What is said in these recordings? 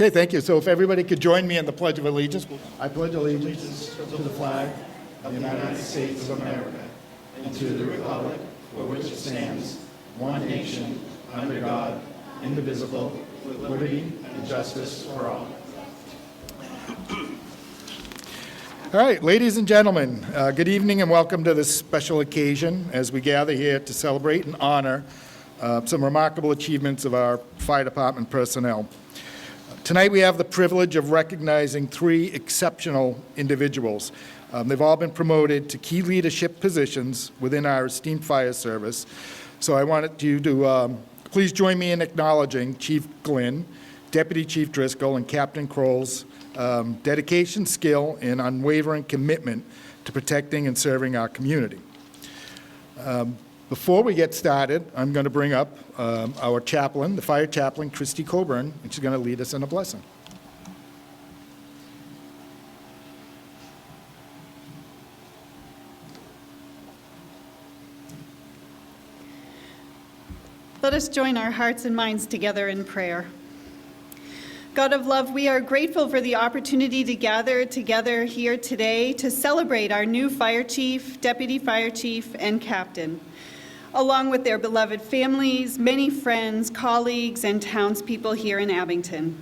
Okay, thank you. So if everybody could join me in the Pledge of Allegiance. I pledge allegiance to the flag of the United States of America and to the republic for which it stands, one nation, under God, indivisible, with liberty and justice for all. All right, ladies and gentlemen, good evening and welcome to this special occasion as we gather here to celebrate and honor some remarkable achievements of our fire department personnel. Tonight we have the privilege of recognizing three exceptional individuals. They've all been promoted to key leadership positions within our esteemed fire service. So I wanted you to please join me in acknowledging Chief Glynn, Deputy Chief Driscoll, and Captain Croall's dedication, skill, and unwavering commitment to protecting and serving our community. Before we get started, I'm going to bring up our chaplain, the fire chaplain, Christy Coburn, and she's going to lead us in a blessing. Let us join our hearts and minds together in prayer. God of love, we are grateful for the opportunity to gather together here today to celebrate our new fire chief, deputy fire chief, and captain, along with their beloved families, many friends, colleagues, and townspeople here in Abington.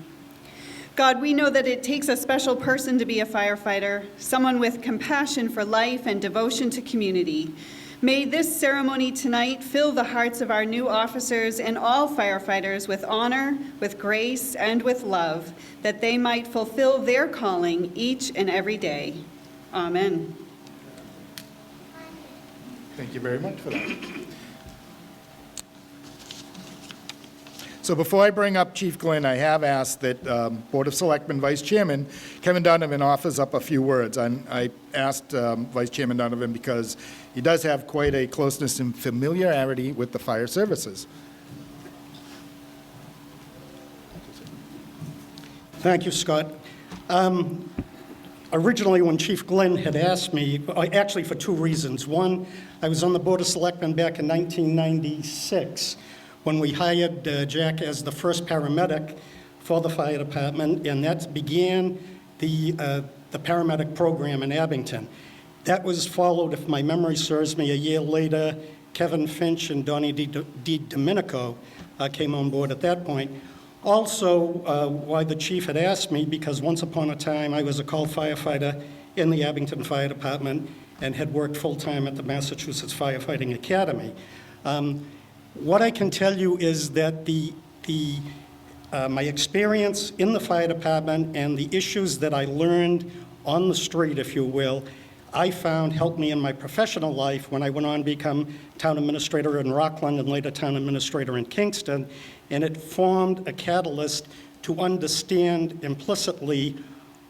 God, we know that it takes a special person to be a firefighter, someone with compassion for life and devotion to community. May this ceremony tonight fill the hearts of our new officers and all firefighters with honor, with grace, and with love, that they might fulfill their calling each and every day. Amen. Thank you very much for that. So before I bring up Chief Glynn, I have asked that Board of Selectmen Vice Chairman Kevin Donovan offers up a few words. I asked Vice Chairman Donovan because he does have quite a closeness and familiarity with the fire services. Thank you, Scott. Originally, when Chief Glynn had asked me, actually for two reasons. One, I was on the Board of Selectmen back in 1996 when we hired Jack as the first paramedic for the fire department, and that began the paramedic program in Abington. That was followed, if my memory serves me, a year later. Kevin Finch and Donnie Domenico came on board at that point. Also, why the chief had asked me, because once upon a time I was a call firefighter in the Abington Fire Department and had worked full-time at the Massachusetts Firefighting Academy. What I can tell you is that my experience in the fire department and the issues that I learned on the street, if you will, I found helped me in my professional life when I went on to become town administrator in Rockland and later town administrator in Kingston, and it formed a catalyst to understand implicitly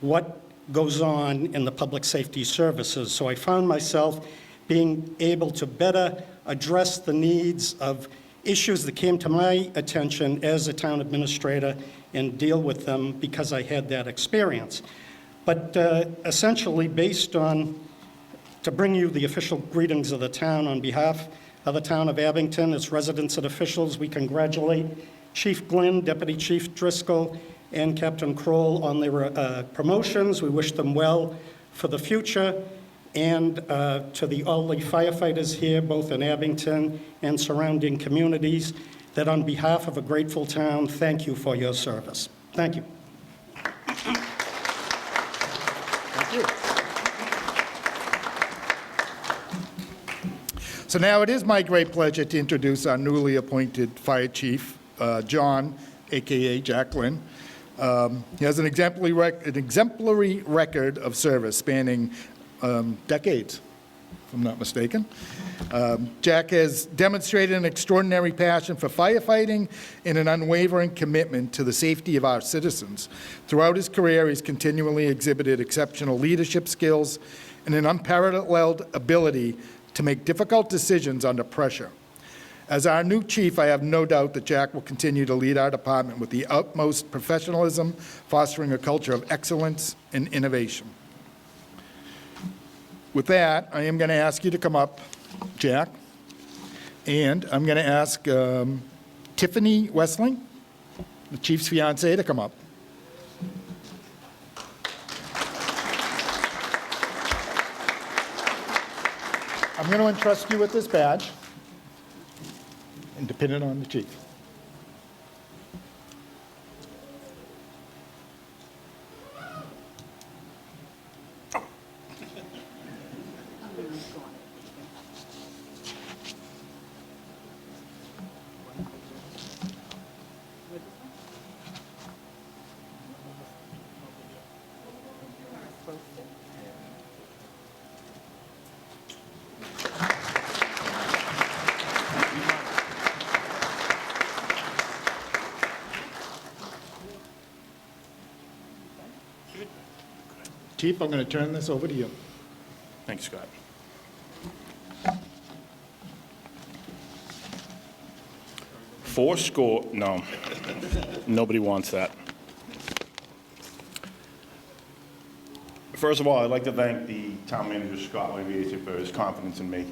what goes on in the public safety services. So I found myself being able to better address the needs of issues that came to my attention as a town administrator and deal with them because I had that experience. But essentially, based on, to bring you the official greetings of the town on behalf of the town of Abington, its residents and officials, we congratulate Chief Glynn, Deputy Chief Driscoll, and Captain Croall on their promotions. We wish them well for the future. And to all the firefighters here, both in Abington and surrounding communities, that on behalf of a grateful town, thank you for your service. Thank you. Thank you. So now it is my great pleasure to introduce our newly appointed fire chief, John, a.k.a. Jack Glynn. He has an exemplary record of service spanning decades, if I'm not mistaken. Jack has demonstrated an extraordinary passion for firefighting and an unwavering commitment to the safety of our citizens. Throughout his career, he's continually exhibited exceptional leadership skills and an unparalleled ability to make difficult decisions under pressure. As our new chief, I have no doubt that Jack will continue to lead our department with the utmost professionalism, fostering a culture of excellence and innovation. With that, I am going to ask you to come up, Jack, and I'm going to ask Tiffany Wessling, the chief's fiancée, to come up. I'm going to entrust you with this badge and to pin it on the chief. Chief, I'm going to turn this over to you. Thanks, Scott. No, nobody wants that. First of all, I'd like to thank the town manager, Scott, for his confidence in me,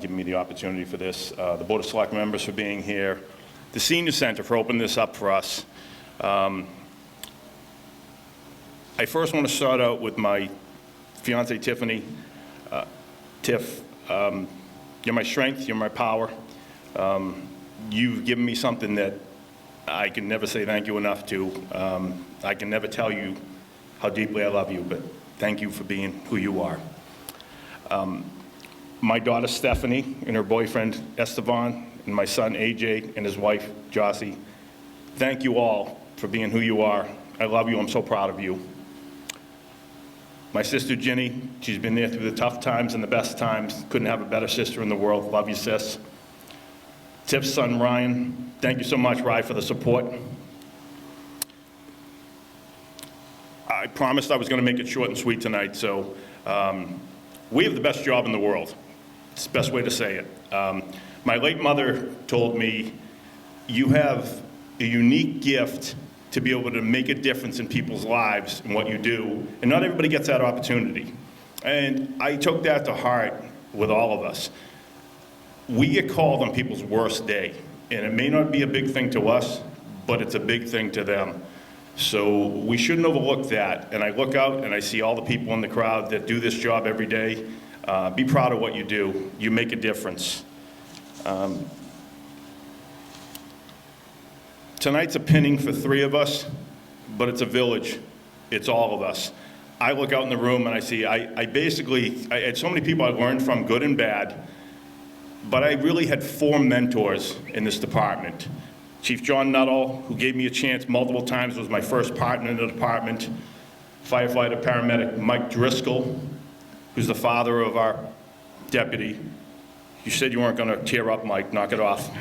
giving me the opportunity for this, the Board of Select members for being here, the Senior Center for opening this up for us. I first want to start out with my fiancée, Tiffany. Tiff, you're my strength, you're my power. You've given me something that I can never say thank you enough to. I can never tell you how deeply I love you, but thank you for being who you are. My daughter, Stephanie, and her boyfriend, Esteban, and my son, AJ, and his wife, Jossie, thank you all for being who you are. I love you, I'm so proud of you. My sister, Ginny, she's been there through the tough times and the best times. Couldn't have a better sister in the world. Love you, sis. Tiff's son, Ryan, thank you so much, Ryan, for the support. I promised I was going to make it short and sweet tonight, so we have the best job in the world. It's the best way to say it. My late mother told me, you have a unique gift to be able to make a difference in people's lives and what you do, and not everybody gets that opportunity. And I took that to heart with all of us. We get called on people's worst day, and it may not be a big thing to us, but it's a big thing to them. So we shouldn't overlook that. And I look out and I see all the people in the crowd that do this job every day. Be proud of what you do. You make a difference. Tonight's a pinning for 3 of us, but it's a village. It's all of us. I look out in the room and I see, I had so many people I learned from, good and bad, but I really had 4 mentors in this department. Chief John Nuttall, who gave me a chance multiple times, was my first partner in the department. Firefighter paramedic Mike Driscoll, who's the father of our deputy. You said you weren't going to tear up, Mike, knock it off.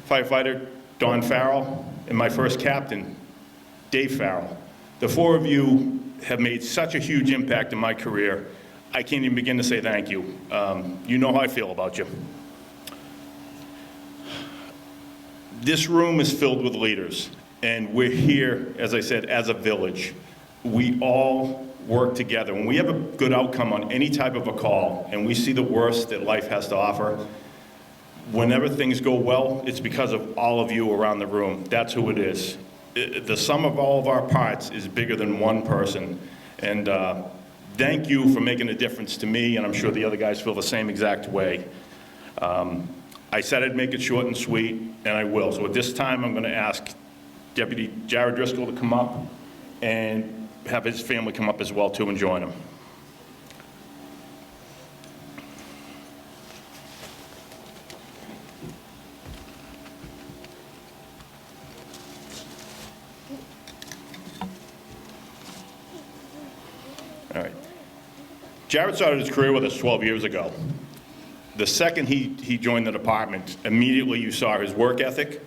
Firefighter Don Farrell, and my first captain, Dave Farrell. The 4 of you have made such a huge impact in my career, I can't even begin to say thank you. You know how I feel about you. This room is filled with leaders, and we're here, as I said, as a village. We all work together. When we have a good outcome on any type of a call, and we see the worst that life has to offer, whenever things go well, it's because of all of you around the room. That's who it is. The sum of all of our parts is bigger than one person. And thank you for making a difference to me, and I'm sure the other guys feel the same exact way. I said I'd make it short and sweet, and I will. So at this time, I'm going to ask Deputy Jarrod Driscoll to come up and have his family come up as well, too, and join him. All right. Jarrod started his career with us 12 years ago. The second he joined the department, immediately you saw his work ethic,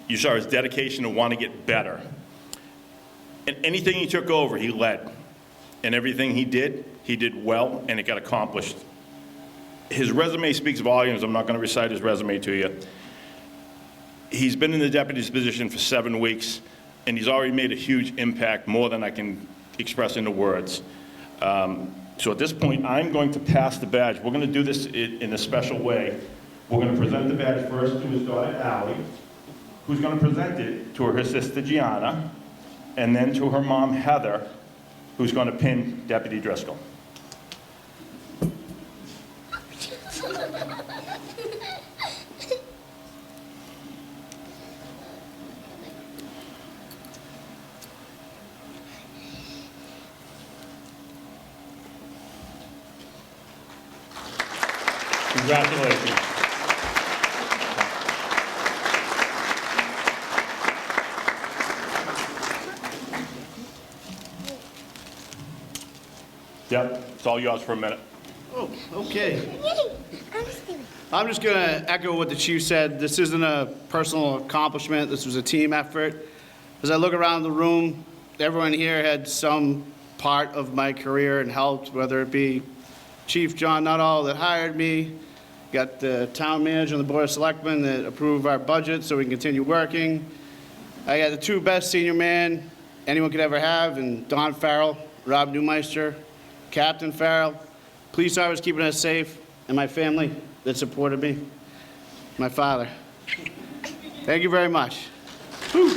you saw his dedication to want to get better. And anything he took over, he led. And everything he did well, and it got accomplished. His resume speaks volumes. I'm not going to recite his resume to you. He's been in the deputy's position for 7 weeks, and he's already made a huge impact, more than I can express into words. So at this point, I'm going to pass the badge. We're going to do this in a special way. We're going to present the badge first to his daughter, Allie, who's going to present it to her sister, Gianna, and then to her mom, Heather, who's going to pin Deputy Driscoll. Congratulations. Yep, it's all yours for a minute. Oh, okay. I'm just going to echo what the chief said. This isn't a personal accomplishment. This was a team effort. As I look around the room, everyone here had some part of my career and helped, whether it be Chief John Nuttall that hired me, got the town manager and the board of selectmen that approved our budget so we can continue working. I got the two best senior men anyone could ever have, and Don Farrell, Rob Newmeister, Captain Farrell, police officers keeping us safe, and my family that supported me, my father. Thank you very much. Whew.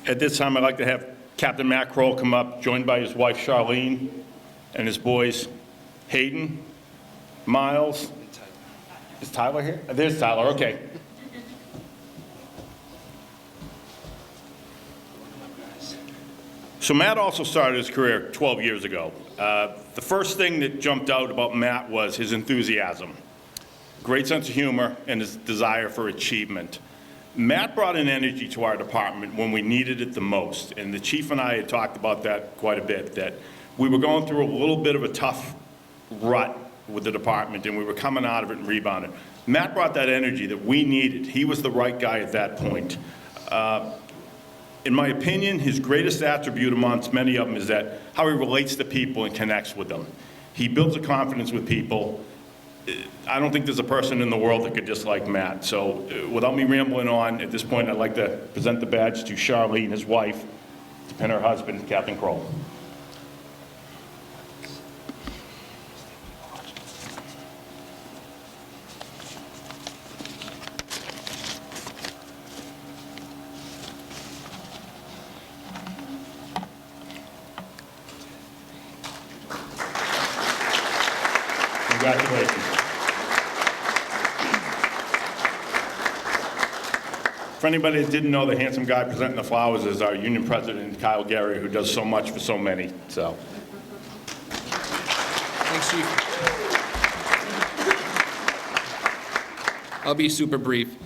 At this time, I'd like to have Captain Matt Croall come up, joined by his wife Charlene and his boys Hayden, Miles. Is Tyler here? There's Tyler, okay. So Matt also started his career 12 years ago. The first thing that jumped out about Matt was his enthusiasm, great sense of humor, and his desire for achievement. Matt brought an energy to our department when we needed it the most, and the chief and I had talked about that quite a bit, that we were going through a little bit of a tough rut with the department, and we were coming out of it and rebounding. Matt brought that energy that we needed. He was the right guy at that point. In my opinion, his greatest attribute amongst many of them is that how he relates to people and connects with them. He builds a confidence with people. I don't think there's a person in the world that could dislike Matt. So without me rambling on, at this point, I'd like to present the badge to Charlene, his wife, to pin her husband, Captain Croall. Congratulations. For anybody that didn't know, the handsome guy presenting the flowers is our union president, Kyle Gary, who does so much for so many. So, Thanks, Chief. I'll be super brief.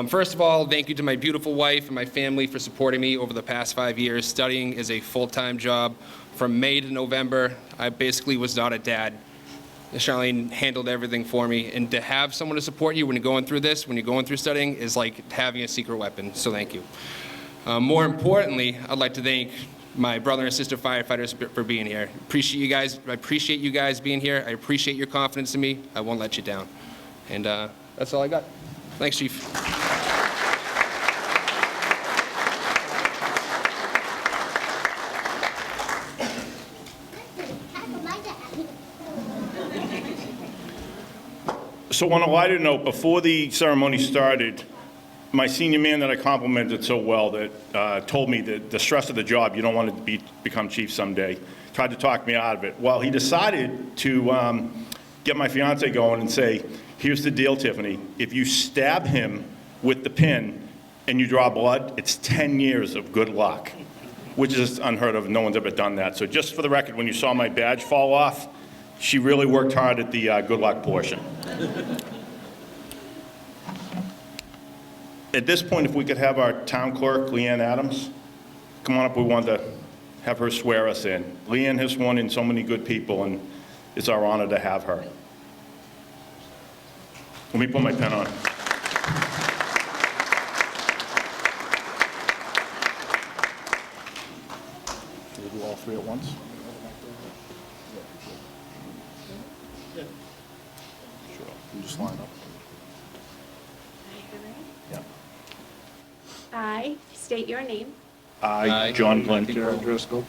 First of all, thank you to my beautiful wife and my family for supporting me over the past 5 years. Studying is a full-time job. From May to November, I basically was not a dad. Charlene handled everything for me, and to have someone to support you when you're going through this, when you're going through studying, is like having a secret weapon, so thank you. More importantly, I'd like to thank my brother and sister firefighters for being here. Appreciate you guys. I appreciate you guys being here. I appreciate your confidence in me. I won't let you down. And that's all I got. Thanks, Chief. so on a lighter note, before the ceremony started, my senior man that I complimented so well that told me that the stress of the job, you don't want to become chief someday, tried to talk me out of it. Well, he decided to get my fiance going and say, here's the deal, Tiffany. If you stab him with the pin and you draw blood, it's 10 years of good luck, which is unheard of. No one's ever done that. So just for the record, when you saw my badge fall off, she really worked hard at the good luck portion. At this point, if we could have our town clerk, Leanne Adams, come on up. We wanted to have her swear us in. Leanne has sworn in so many good people, and it's our honor to have her. Let me put my pen on. Should we do all three at once? Sure. You just line up. Yeah. I state your name. I, John Glynn. Driscoll.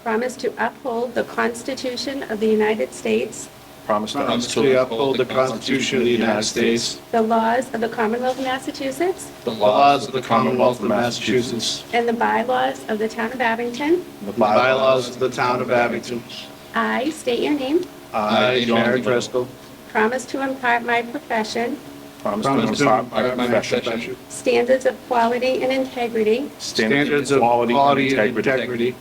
Promise to uphold the Constitution of the United States promise to promise to uphold the Constitution of the United States, the laws of the Commonwealth of Massachusetts, the the laws of the Commonwealth of Massachusetts, and the bylaws of the Town of Abington. the the bylaws of the Town of Abington. I state your name. I, Jarrod Driscoll, Promise to impart my profession, promise promise to to impart my impart my profession, profession, standards of quality and integrity, standards of quality and integrity,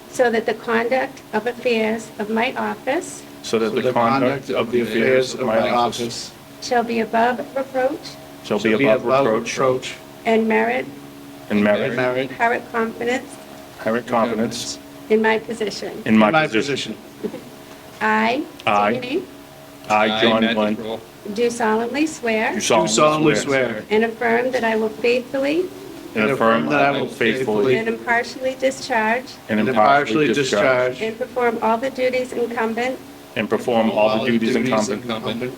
so that the conduct of affairs of my office so that the conduct of the affairs of my office shall be above reproach shall be above reproach and merit and merit, merit confidence in my position. in my position. I, I, state your name, I, John Glynn, do solemnly swear do do solemnly swear and affirm that I will faithfully and affirm that I will faithfully and impartially discharge and impartially discharge and perform all the duties incumbent and perform all the duties incumbent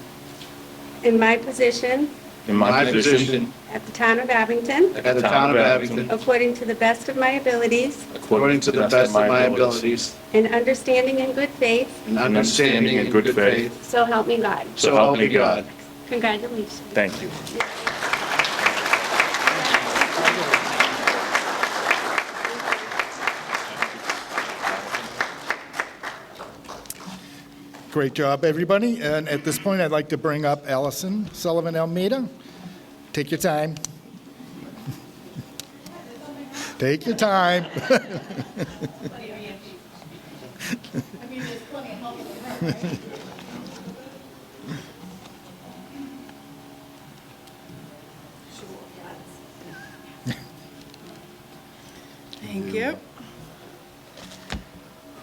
in my position in my position at the Town of Abington, at the Town of Abington, according to the best of my abilities according to the best of my abilities, and understanding in good faith, and understanding in good faith. so help me God. So help me God. Congratulations. Thank you. Great job, everybody. And at this point, I'd like to bring up Allison Sullivan Almeida. Take your time. Take your time. Thank you.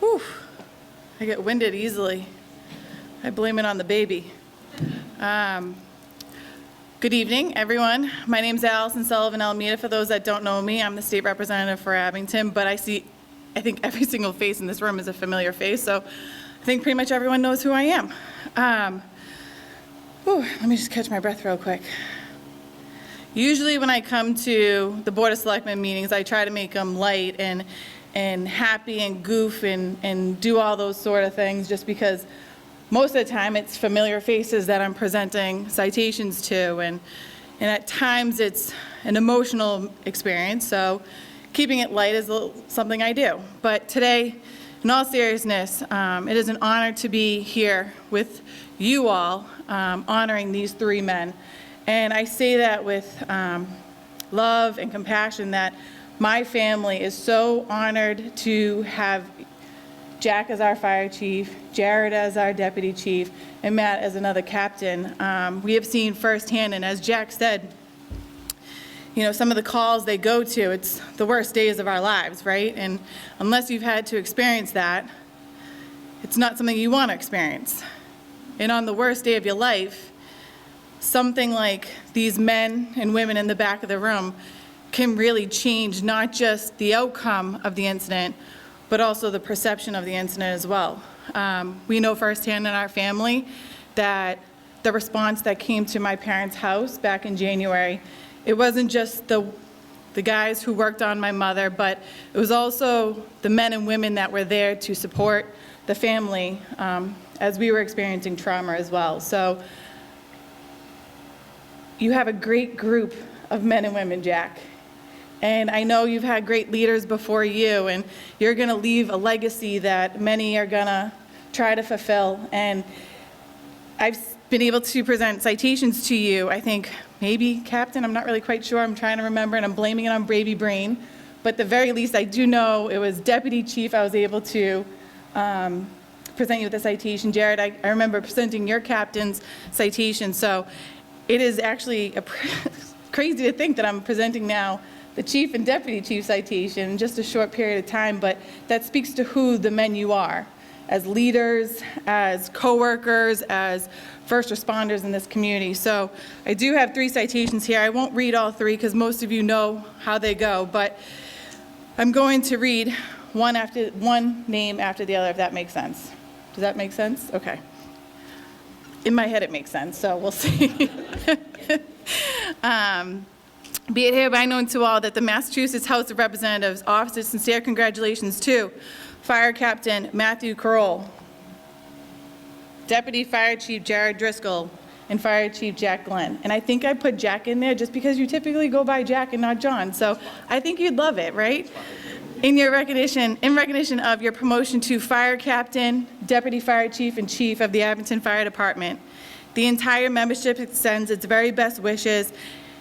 Whew. I get winded easily. I blame it on the baby. Good evening, everyone. My name's Allison Sullivan Almeida. For those that don't know me, I'm the state representative for Abington, but I think every single face in this room is a familiar face, so I think pretty much everyone knows who I am. Let me just catch my breath real quick. Usually when I come to the Board of Selectmen meetings, I try to make them light and happy and goof and do all those sort of things, just because most of the time it's familiar faces that I'm presenting citations to, and at times it's an emotional experience, so keeping it light is something I do. But today, in all seriousness, it is an honor to be here with you all, honoring these three men. And I say that with love and compassion, that my family is so honored to have Jack as our fire chief, Jarrod as our deputy chief, and Matt as another captain. We have seen firsthand, and as Jack said, you know, some of the calls they go to, it's the worst days of our lives, right? And unless you've had to experience that, it's not something you want to experience. And on the worst day of your life, something like these men and women in the back of the room can really change not just the outcome of the incident, but also the perception of the incident as well. We know firsthand in our family that the response that came to my parents' house back in January, it wasn't just the guys who worked on my mother, but it was also the men and women that were there to support the family as we were experiencing trauma as well. So you have a great group of men and women, Jack. And I know you've had great leaders before you, and you're going to leave a legacy that many are going to try to fulfill. And I've been able to present citations to you, I think maybe Captain, I'm not really quite sure, I'm trying to remember, and I'm blaming it on baby brain. But at the very least, I do know it was Deputy Chief I was able to present you with a citation. Jarrod, I remember presenting your captain's citation, so it is actually crazy to think that I'm presenting now the chief and deputy chief citation in just a short period of time, but that speaks to who the men you are, as leaders, as co-workers, as first responders in this community. So I do have 3 citations here. I won't read all 3 because most of you know how they go, but I'm going to read one name after the other, if that makes sense. Does that make sense? Okay. In my head, it makes sense, so we'll see. Be it hereby known to all that the Massachusetts House of Representatives offers sincere congratulations to Fire Captain Matthew Croall, Deputy Fire Chief Jarrod Driscoll, and Fire Chief Jack Glynn. And I think I put Jack in there just because you typically go by Jack and not John. So I think you'd love it, right? In recognition of your promotion to Fire Captain, Deputy Fire Chief, and Chief of the Abington Fire Department, the entire membership extends its very best wishes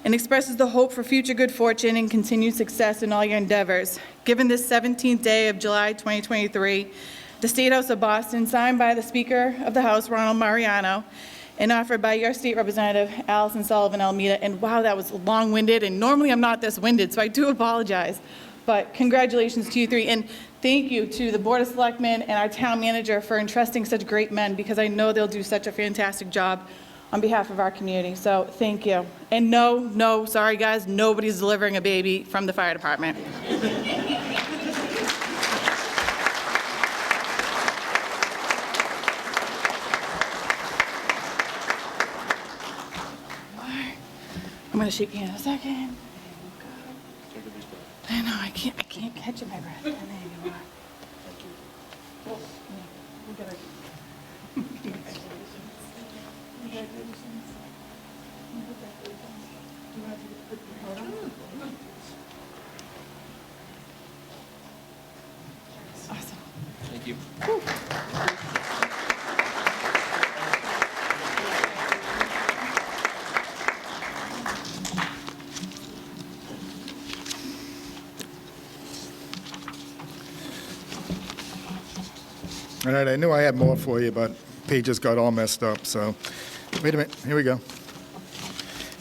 and expresses the hope for future good fortune and continued success in all your endeavors. Given this 17th day of July 2023, the State House of Boston, signed by the Speaker of the House, Ronald Mariano, and offered by your state representative, Allison Sullivan Almeida. And wow, that was long-winded, and normally I'm not this winded, so I do apologize. But congratulations to you three, and thank you to the Board of Selectmen and our town manager for entrusting such great men, because I know they'll do such a fantastic job on behalf of our community, so thank you. And no, sorry guys, nobody's delivering a baby from the fire department. I'm gonna shake your hand in a second. I know, I can't catch my breath. And there you are. Well, yeah, we gotta. Congratulations. Do you want to put your photo? Awesome. Thank you. All right, I knew I had more for you, but pages got all messed up, so wait a minute, here we go.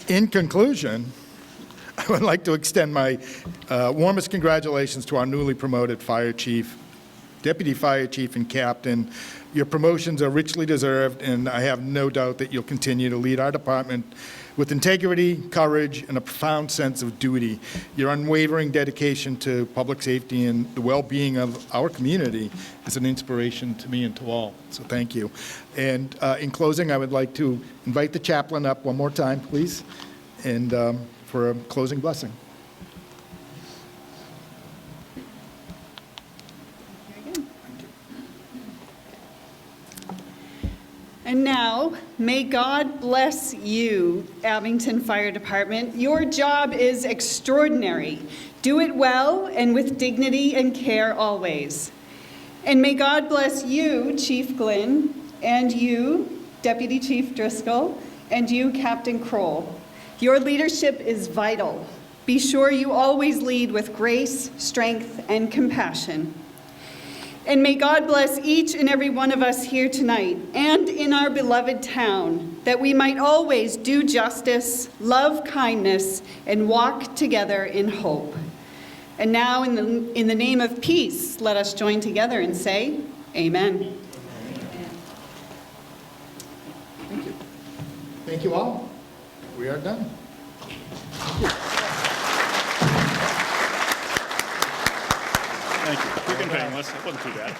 In conclusion, I would like to extend my warmest congratulations to our newly promoted fire chief, deputy fire chief, and captain. Your promotions are richly deserved, and I have no doubt that you'll continue to lead our department with integrity, courage, and a profound sense of duty. Your unwavering dedication to public safety and the well-being of our community is an inspiration to me and to all, so thank you. And in closing, I would like to invite the chaplain up one more time, please, and for a closing blessing. And now, may God bless you, Abington Fire Department. Your job is extraordinary. Do it well and with dignity and care always. And may God bless you, Chief Glynn, and you, Deputy Chief Driscoll, and you, Captain Croall. Your leadership is vital. Be sure you always lead with grace, strength, and compassion. And may God bless each and every one of us here tonight and in our beloved town, that we might always do justice, love kindness, and walk together in hope. And now, in the name of peace, let us join together and say, Amen. Thank you. Thank you all. We are done. Thank you. Quick and painless. It wasn't too bad.